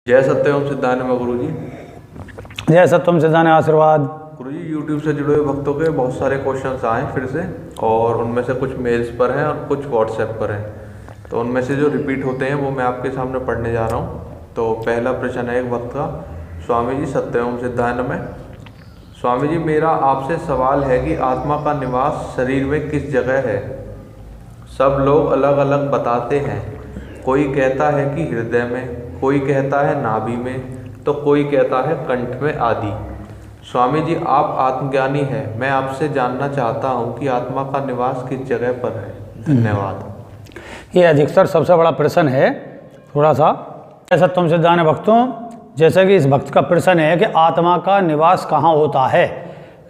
जय सत्यम सिद्धान्य गुरु जी। जय सत्यम सिद्धान्य आशीर्वाद। गुरु जी, यूट्यूब से जुड़े हुए भक्तों के बहुत सारे क्वेश्चंस आए फिर से, और उनमें से कुछ मेल्स पर हैं और कुछ व्हाट्सएप पर हैं। तो उनमें से जो रिपीट होते हैं वो मैं आपके सामने पढ़ने जा रहा हूँ। तो पहला प्रश्न है एक भक्त का, स्वामी जी सत्यम सिद्धान्य में। स्वामी जी, मेरा आपसे सवाल है कि आत्मा का निवास शरीर में किस जगह है? सब लोग अलग अलग बताते हैं। कोई कहता है कि हृदय में, कोई कहता है नाभि में, तो कोई कहता है कंठ में आदि। स्वामी जी, आप आत्मज्ञानी हैं, मैं आपसे जानना चाहता हूँ कि आत्मा का निवास किस जगह पर है? धन्यवाद। ये अधिकतर सबसे बड़ा प्रश्न है। थोड़ा सा ऐसा तुम सिद्धान्य भक्तों, जैसे कि इस भक्त का प्रश्न है कि आत्मा का निवास कहाँ होता है,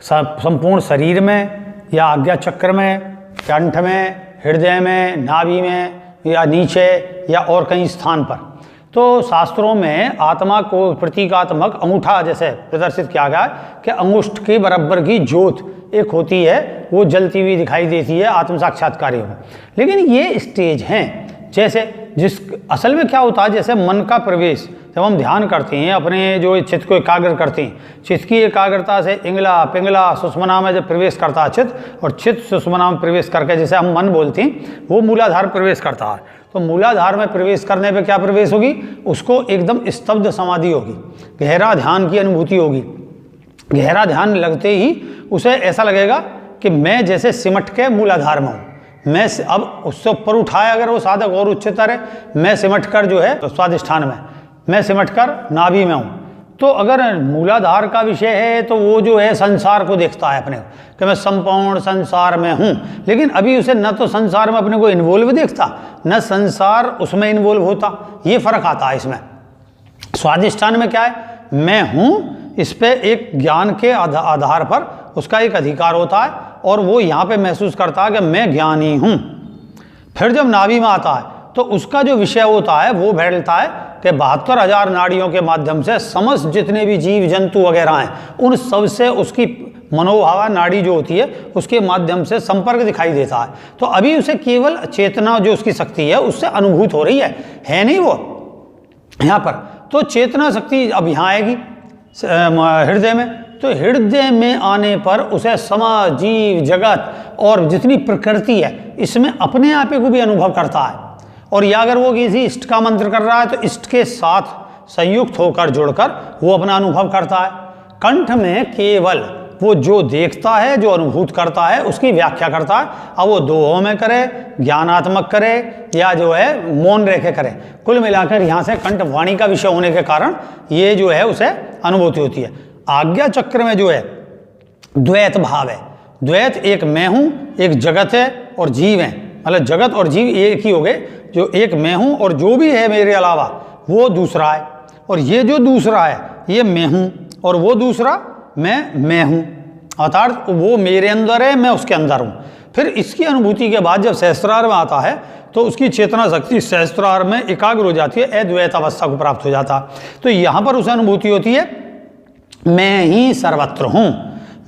संपूर्ण शरीर में या आज्ञा चक्र में, कंठ में, हृदय में, नाभि में, या नीचे, या और कहीं स्थान पर। तो शास्त्रों में आत्मा को प्रतीकात्मक अंगूठा जैसे प्रदर्शित किया गया है कि अंगुष्ठ के बराबर की ज्योत एक होती है, वो जलती हुई दिखाई देती है आत्म साक्षात्कारियों में। लेकिन ये स्टेज हैं, जैसे जिस असल में क्या होता है, जैसे मन का प्रवेश जब हम ध्यान करते हैं, अपने जो चित्त को एकाग्र करते हैं, चित्त की एकाग्रता से इंगला पिंगला सुषुम्ना में जब प्रवेश करता है चित्त, और चित्त सुषुम्ना में प्रवेश करके जैसे हम मन बोलते हैं, वो मूलाधार प्रवेश करता है। तो मूलाधार में प्रवेश करने पे क्या प्रवेश होगी? उसको एकदम स्तब्ध समाधि होगी, गहरा ध्यान की अनुभूति होगी। गहरा ध्यान लगते ही उसे ऐसा लगेगा कि मैं जैसे सिमट के मूलाधार में हूँ। मैं अब उससे ऊपर उठाए अगर वो साधक और उच्चतर है, मैं सिमट कर जो है तो स्वादिष्ठान में, मैं सिमट कर नाभि में हूँ। तो अगर मूलाधार का विषय है तो वो जो है संसार को देखता है अपने कि मैं संपूर्ण संसार में हूँ, लेकिन अभी उसे न तो संसार में अपने को इन्वॉल्व देखता, न संसार उसमें इन्वॉल्व होता। ये फर्क आता है इसमें। स्वादिष्ठान में क्या है, मैं हूँ, इस पे एक ज्ञान के आधार पर उसका एक अधिकार होता है, और वो यहाँ पे महसूस करता है कि मैं ज्ञानी हूँ। फिर जब नाभि में आता है तो उसका जो विषय होता है वो फैलता है कि 72,000 नाड़ियों के माध्यम से समस्त जितने भी जीव जंतु वगैरह हैं, उन सब से उसकी मनोभावा नाड़ी जो होती है उसके माध्यम से संपर्क दिखाई देता है। तो अभी उसे केवल चेतना जो उसकी शक्ति है उससे अनुभूत हो रही है नहीं वो यहाँ पर। तो चेतना शक्ति अब यहाँ आएगी हृदय में, तो हृदय में आने पर उसे समाज, जीव, जगत और जितनी प्रकृति है इसमें अपने आप को भी अनुभव करता है। और या अगर वो किसी इष्ट का मंत्र कर रहा है तो इष्ट के साथ संयुक्त होकर जुड़कर वो अपना अनुभव करता है। कंठ में केवल वो जो देखता है, जो अनुभूत करता है, उसकी व्याख्या करता है। अब वो दोहों में करे, ज्ञानात्मक करे, या जो है मौन रेखे करे, कुल मिलाकर यहाँ से कंठ वाणी का विषय होने के कारण ये जो है उसे अनुभूति होती है। आज्ञा चक्र में जो है द्वैत भाव है। द्वैत, एक मैं हूँ, एक जगत है और जीव है, मतलब जगत और जीव एक ही हो गए। जो एक मैं हूँ और जो भी है मेरे अलावा वो दूसरा है, और ये जो दूसरा है ये मैं हूँ, और वो दूसरा मैं हूँ, अर्थात वो मेरे अंदर है, मैं उसके अंदर हूँ। फिर इसकी अनुभूति के बाद जब सहस्त्रार में आता है तो उसकी चेतना शक्ति सहस्त्रार में एकाग्र हो जाती है, अद्वैत अवस्था को प्राप्त हो जाता है। तो यहाँ पर उसे अनुभूति होती है मैं ही सर्वत्र हूँ,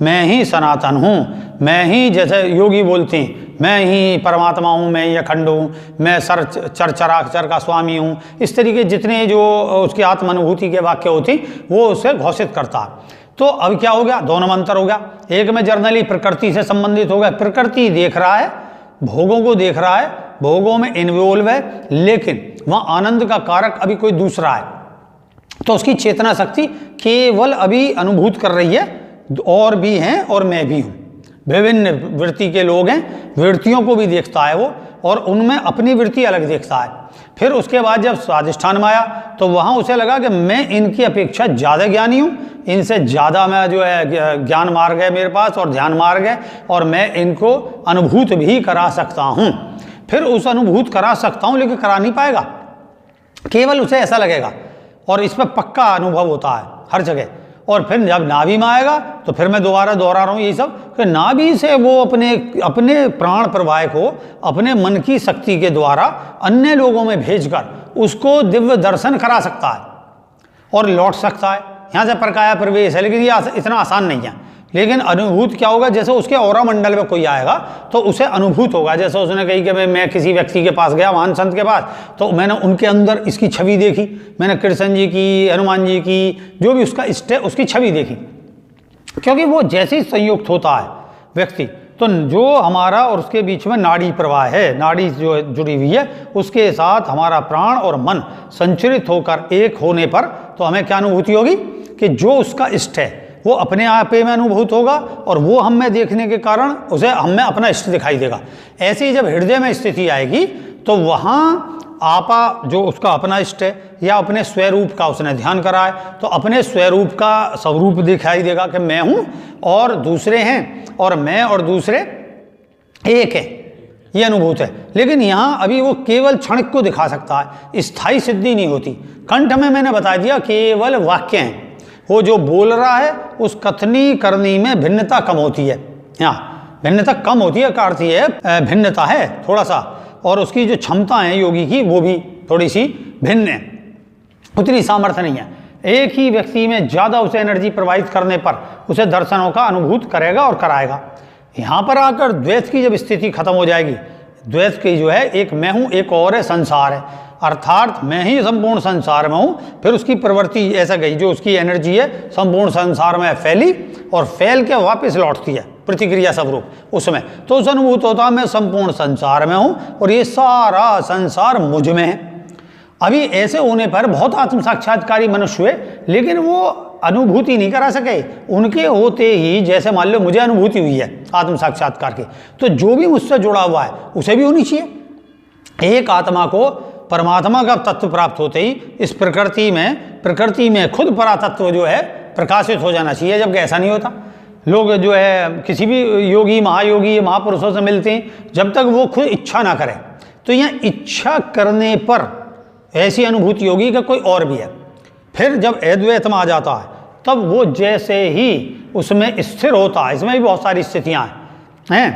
मैं ही सनातन हूँ, मैं ही, जैसे योगी बोलते हैं, मैं ही परमात्मा हूँ, मैं ही अखंड हूँ, मैं चराचर का स्वामी हूँ। इस तरीके जितने जो उसकी आत्मानुभूति के वाक्य होती वो उसे घोषित करता है। तो अब क्या हो गया, दोनों मंत्र हो गया। एक में जर्नली प्रकृति से संबंधित हो गया, प्रकृति देख रहा है, भोगों को देख रहा है, भोगों में इन्वॉल्व है, लेकिन वहाँ आनंद का कारक अभी कोई दूसरा है। तो उसकी चेतना शक्ति केवल अभी अनुभूत कर रही है, और भी हैं और मैं भी हूँ। विभिन्न वृत्ति के लोग हैं, वृत्तियों को भी देखता है वो, और उनमें अपनी वृत्ति अलग देखता है। फिर उसके बाद जब स्वादिष्ठान में आया तो वहाँ उसे लगा कि मैं इनकी अपेक्षा ज़्यादा ज्ञानी हूँ, इनसे ज़्यादा मैं जो है ज्ञान मार्ग है मेरे पास और ध्यान मार्ग है, और मैं इनको अनुभूत भी करा सकता हूँ। फिर उस अनुभूत करा सकता हूँ, लेकिन करा नहीं पाएगा, केवल उसे ऐसा लगेगा, और इस पर पक्का अनुभव होता है हर जगह। और फिर जब नाभि में आएगा तो फिर मैं दोबारा दोहरा रहा हूँ यही सब कि नाभि से वो अपने प्राण प्रवाह को अपने मन की शक्ति के द्वारा अन्य लोगों में भेजकर उसको दिव्य दर्शन करा सकता है और लौट सकता है। यहाँ से परकाया प्रवेश है, लेकिन ये इतना आसान नहीं है। लेकिन अनुभूत क्या होगा, जैसे उसके औरा मंडल में कोई आएगा तो उसे अनुभूत होगा। जैसे उसने कही कि मैं किसी व्यक्ति के पास गया, महान संत के पास, तो मैंने उनके अंदर इसकी छवि देखी, मैंने कृष्ण जी की, हनुमान जी की, जो भी उसका इष्ट है उसकी छवि देखी। क्योंकि वो जैसे ही संयुक्त होता है व्यक्ति, तो जो हमारा और उसके बीच में नाड़ी प्रवाह है, नाड़ी जो जुड़ी हुई है, उसके साथ हमारा प्राण और मन संचरित होकर एक होने पर तो हमें क्या अनुभूति होगी कि जो उसका इष्ट है वो अपने आप में अनुभूत होगा, और वो हम में देखने के कारण उसे हम में अपना इष्ट दिखाई देगा। ऐसे ही जब हृदय में स्थिति आएगी तो वहाँ आपा जो उसका अपना इष्ट है या अपने स्वरूप का उसने ध्यान करा है, तो अपने स्वरूप का स्वरूप दिखाई देगा कि मैं हूँ और दूसरे हैं, और मैं और दूसरे एक है, ये अनुभूत है। लेकिन यहाँ अभी वो केवल क्षणिक को दिखा सकता है, स्थायी सिद्धि नहीं होती। कंठ में मैंने बता दिया केवल वाक्य हैं, वो जो बोल रहा है उस कथनी करनी में भिन्नता कम होती है। यहाँ भिन्नता कम होती है का अर्थ ये है भिन्नता है थोड़ा सा, और उसकी जो क्षमता है योगी की वो भी थोड़ी सी भिन्न है, उतनी सामर्थ्य नहीं है। एक ही व्यक्ति में ज़्यादा उसे एनर्जी प्रवाहित करने पर उसे दर्शनों का अनुभूत करेगा और कराएगा। यहाँ पर आकर द्वैत की जब स्थिति खत्म हो जाएगी, द्वैत की जो है एक मैं हूँ एक और है संसार है, अर्थात मैं ही संपूर्ण संसार में हूँ, फिर उसकी प्रवृत्ति ऐसा गई जो उसकी एनर्जी है संपूर्ण संसार में फैली और फैल के वापस लौटती है प्रतिक्रिया स्वरूप उसमें, तो उस अनुभूत होता है मैं संपूर्ण संसार में हूँ और ये सारा संसार मुझ में है। अभी ऐसे होने पर बहुत आत्म साक्षात्कारी मनुष्य हुए, लेकिन वो अनुभूति नहीं करा सके। उनके होते ही जैसे मान लो मुझे अनुभूति हुई है आत्म साक्षात्कार की, तो जो भी मुझसे जुड़ा हुआ है उसे भी होनी चाहिए। एक आत्मा को परमात्मा का तत्व प्राप्त होते ही इस प्रकृति में खुद परातत्व जो है प्रकाशित हो जाना चाहिए, जबकि ऐसा नहीं होता। लोग जो है किसी भी योगी महायोगी महापुरुषों से मिलते हैं, जब तक वो खुद इच्छा ना करे, तो यहाँ इच्छा करने पर ऐसी अनुभूति होगी कि कोई और भी है। फिर जब अद्वैत में आ जाता है तब वो जैसे ही उसमें स्थिर होता है, इसमें भी बहुत सारी स्थितियाँ हैं,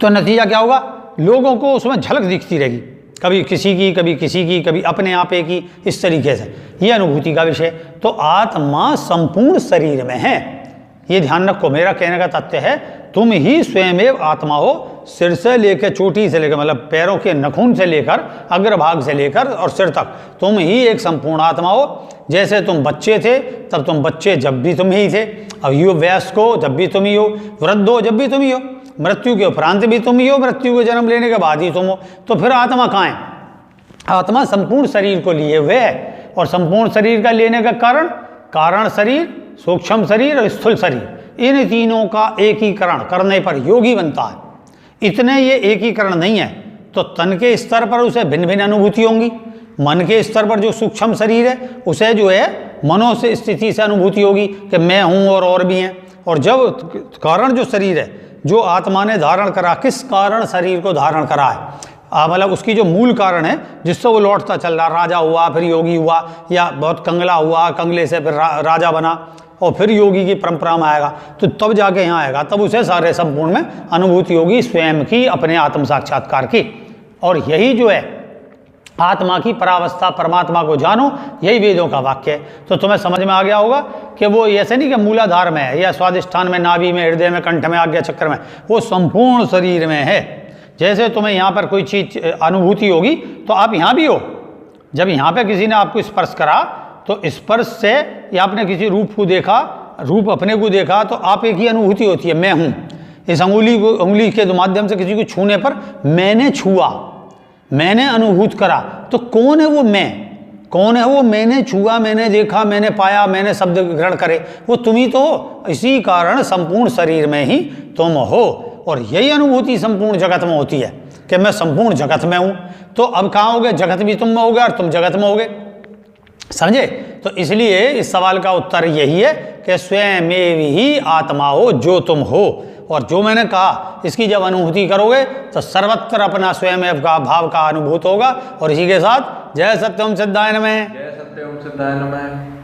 तो नतीजा क्या होगा, लोगों को उसमें झलक दिखती रहेगी, कभी किसी की कभी किसी की कभी अपने आप की, इस तरीके से ये अनुभूति का विषय। तो आत्मा संपूर्ण शरीर में है, ये ध्यान रखो। मेरा कहने का तथ्य है तुम ही स्वयं आत्मा हो, सिर से लेकर चोटी से लेकर मतलब पैरों के नखून से लेकर अग्रभाग से लेकर और सिर तक तुम ही एक संपूर्ण आत्मा हो। जैसे तुम बच्चे थे तब तुम बच्चे जब भी तुम ही थे, अब युवा वयस्क हो जब भी तुम ही हो, वृद्ध हो जब भी तुम ही हो, मृत्यु के उपरांत भी तुम ही हो, मृत्यु को जन्म लेने के बाद ही तुम हो। तो फिर आत्मा कहाँ है? आत्मा संपूर्ण शरीर को लिए हुए है, और संपूर्ण शरीर का लेने का कारण शरीर, सूक्ष्म शरीर और स्थूल शरीर, इन तीनों का एकीकरण करने पर योगी बनता है। इतने ये एकीकरण नहीं है तो तन के स्तर पर उसे भिन्न भिन्न अनुभूति होंगी। मन के स्तर पर जो सूक्ष्म शरीर है उसे जो है मनो से स्थिति से अनुभूति होगी कि मैं हूँ और भी हैं। और जब कारण जो शरीर है जो आत्मा ने धारण करा, किस कारण शरीर को धारण करा है, मतलब उसकी जो मूल कारण है जिससे वो लौटता चल रहा, राजा हुआ फिर योगी हुआ, या बहुत कंगला हुआ, कंगले से फिर राजा बना और फिर योगी की परंपरा में आएगा, तो तब जाके यहाँ आएगा, तब उसे सारे संपूर्ण में अनुभूति होगी स्वयं की, अपने आत्म साक्षात्कार की। और यही जो है आत्मा की परावस्था, परमात्मा को जानो, यही वेदों का वाक्य है। तो तुम्हें समझ में आ गया होगा कि वो ऐसे नहीं कि मूलाधार में है या स्वादिष्ठान में, नाभि में, हृदय में, कंठ में, आज्ञा चक्र में, वो संपूर्ण शरीर में है। जैसे तुम्हें यहाँ पर कोई चीज अनुभूति होगी तो आप यहाँ भी हो। जब यहाँ पे किसी ने आपको स्पर्श करा तो स्पर्श से, या आपने किसी रूप को देखा, रूप अपने को देखा, तो आप एक ही अनुभूति होती है, मैं हूँ। इस उंगली के माध्यम से किसी को छूने पर मैंने छुआ, मैंने अनुभूत करा, तो कौन है वो मैं? कौन है वो मैंने छुआ, मैंने देखा, मैंने पाया, मैंने शब्द ग्रहण करे? वो तुम ही तो हो। इसी कारण संपूर्ण शरीर में ही तुम हो, और यही अनुभूति संपूर्ण जगत में होती है कि मैं संपूर्ण जगत में हूँ। तो अब कहाँ हो गए? जगत भी तुम में हो गया और तुम जगत में हो गए, समझे? तो इसलिए इस सवाल का उत्तर यही है कि स्वयं ही आत्मा हो जो तुम हो। और जो मैंने कहा इसकी जब अनुभूति करोगे तो सर्वत्र अपना स्वयं का भाव का अनुभूत होगा। और इसी के साथ जय सत्यम सिद्धाय नमः। जय सत्यम सिद्धाय नमः।